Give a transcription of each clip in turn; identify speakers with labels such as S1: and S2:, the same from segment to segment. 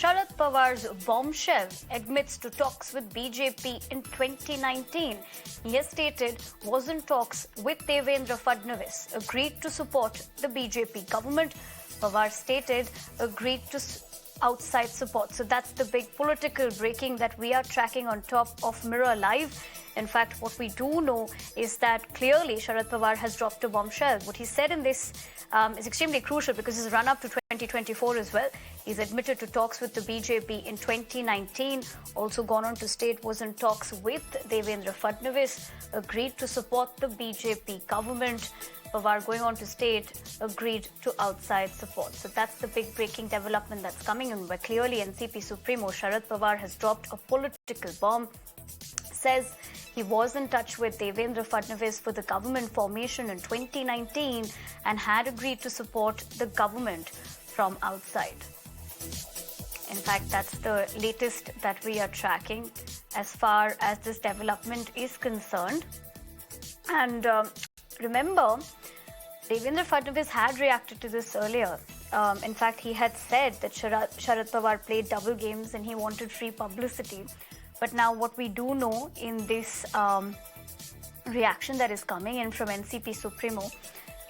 S1: Sharad Pawar's Bombshell admits to talks with BJP in 2019. He has stated was in talks with Devendra Fadnavis, agreed to support the BJP government. Pawar stated agreed to outside support. So that's the big political breaking that we are tracking on top of Mirror Live. In fact, what we do know is that clearly Sharad Pawar has dropped a bombshell. What he said in this is extremely crucial because his run-up to 2024 as well. He's admitted to talks with the BJP in 2019, also gone on to state was in talks with Devendra Fadnavis, agreed to support the BJP government. Pawar going on to state agreed to outside support. So that's the big breaking development that's coming in where clearly NCP Supremo Sharad Pawar has dropped a political bomb. Says he was in touch with Devendra Fadnavis for the government formation in 2019 and had agreed to support the government from outside. In fact, that's the latest that we are tracking as far as this development is concerned. And remember, Devendra Fadnavis had reacted to this earlier. In fact, he had said that Sharad Pawar played double games and he wanted free publicity. But now what we do know in this reaction that is coming in from NCP Supremo,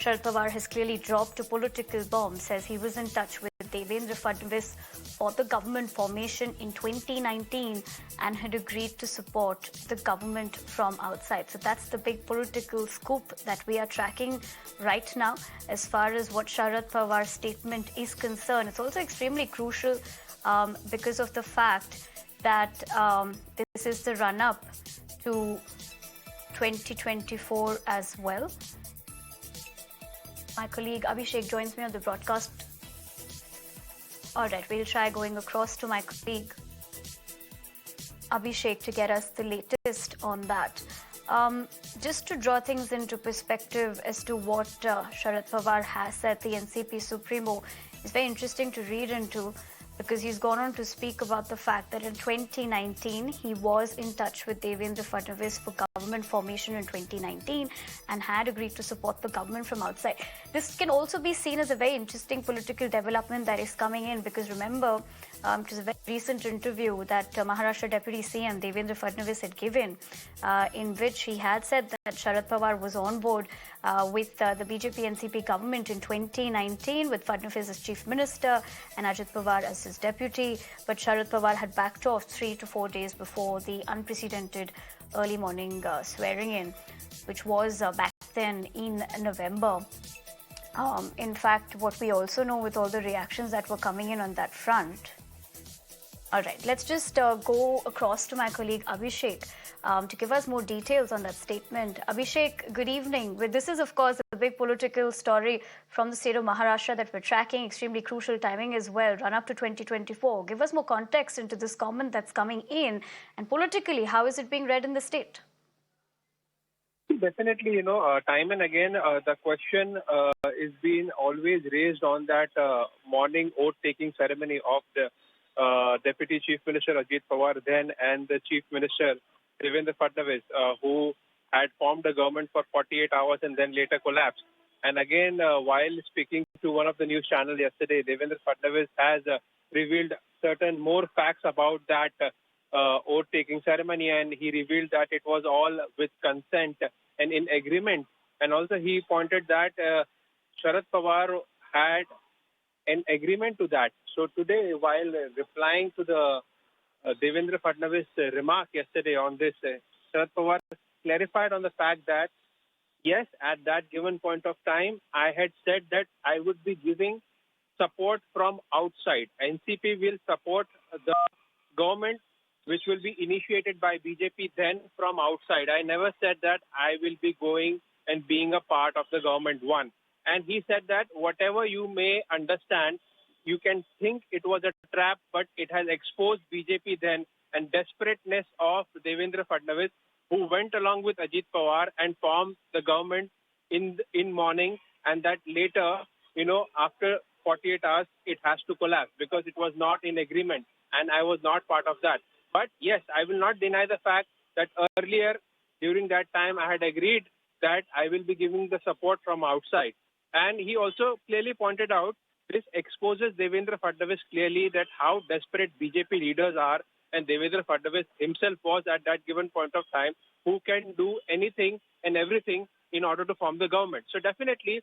S1: Sharad Pawar has clearly dropped a political bomb, says he was in touch with Devendra Fadnavis for the government formation in 2019 and had agreed to support the government from outside. So that's the big political scoop that we are tracking right now as far as what Sharad Pawar's statement is concerned. It's also extremely crucial because of the fact that this is the run-up to 2024 as well. My colleague Abhishek joins me on the broadcast. All right, we'll try going across to my colleague Abhishek to get us the latest on that. Just to draw things into perspective as to what Sharad Pawar has said, the NCP Supremo, is very interesting to read into because he's gone on to speak about the fact that in 2019, he was in touch with Devendra Fadnavis for government formation in 2019 and had agreed to support the government from outside. This can also be seen as a very interesting political development that is coming in because remember, it was a very recent interview that Maharashtra Deputy CM Devendra Fadnavis had given in which he had said that Sharad Pawar was on board with the BJP-NCP government in 2019 with Fadnavis as Chief Minister and Ajit Pawar as his deputy. But Sharad Pawar had backed off 3 to 4 days before the unprecedented early morning swearing in, which was back then in November. In fact, what we also know with all the reactions that were coming in on that front. All right, let's just go across to my colleague Abhishek to give us more details on that statement. Abhishek, good evening. This is, of course, a big political story from the state of Maharashtra that we're tracking, extremely crucial timing as well, run up to 2024. Give us more context into this comment that's coming in and politically, how is it being read in the state?
S2: Definitely, time and again, the question is being always raised on that morning oath-taking ceremony of the Deputy Chief Minister Ajit Pawar then and the Chief Minister Devendra Fadnavis, who had formed a government for 48 hours and then later collapsed. And again, while speaking to one of the news channels yesterday, Devendra Fadnavis has revealed certain more facts about that oath-taking ceremony, and he revealed that it was all with consent and in agreement. And also he pointed that Sharad Pawar had an agreement to that. So today, while replying to the Devendra Fadnavis remark yesterday on this, Sharad Pawar clarified on the fact that, yes, at that given point of time, I had said that I would be giving support from outside. NCP will support the government, which will be initiated by BJP then from outside. I never said that I will be going and being a part of the government one. And he said that whatever you may understand, you can think it was a trap, but it has exposed BJP then and desperateness of Devendra Fadnavis, who went along with Ajit Pawar and formed the government in morning, and that later, after 48 hours, it has to collapse because it was not in agreement, and I was not part of that. But yes, I will not deny the fact that earlier, during that time, I had agreed that I will be giving the support from outside. And he also clearly pointed out this exposes Devendra Fadnavis clearly that how desperate BJP leaders are, and Devendra Fadnavis himself was at that given point of time, who can do anything and everything in order to form the government. So definitely,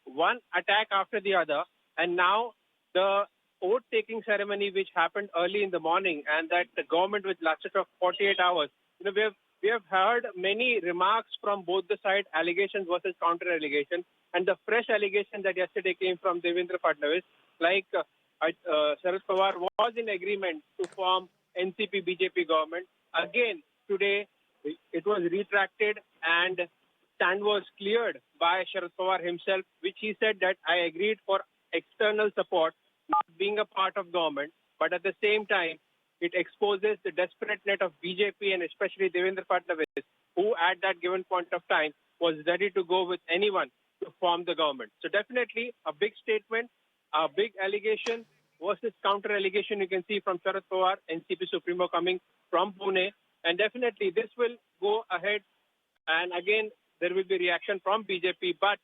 S2: one attack after the other, and now the oath-taking ceremony which happened early in the morning, and that the government which lasted for 48 hours. We have heard many remarks from both the sides, allegations versus counter-allegation, and the fresh allegation that yesterday came from Devendra Fadnavis, like Sharad Pawar was in agreement to form NCP-BJP government. Again, today, it was retracted and stand was cleared by Sharad Pawar himself, which he said that I agreed for external support, not being a part of government, but at the same time, it exposes the desperate net of BJP and especially Devendra Fadnavis, who at that given point of time was ready to go with anyone to form the government. So definitely a big statement, a big allegation versus counter-allegation you can see from Sharad Pawar, NCP Supremo coming from Pune. And definitely this will go ahead, and again there will be reaction from BJP. But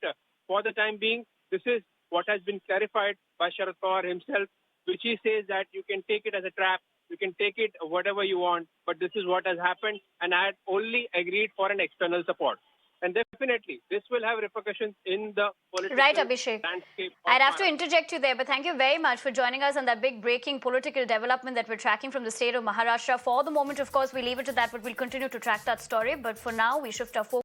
S2: for the time being, this is what has been clarified by Sharad Pawar himself, which he says that you can take it as a trap, you can take it whatever you want, but this is what has happened, and I had only agreed for an external support. And definitely, this will have repercussions in the political
S1: Abhishek.
S2: landscape.
S1: I'd have to interject you there, but thank you very much for joining us on that big breaking political development that we're tracking from the state of Maharashtra. For the moment, of course, we leave it to that, but we'll continue to track that story. But for now, we shift our focus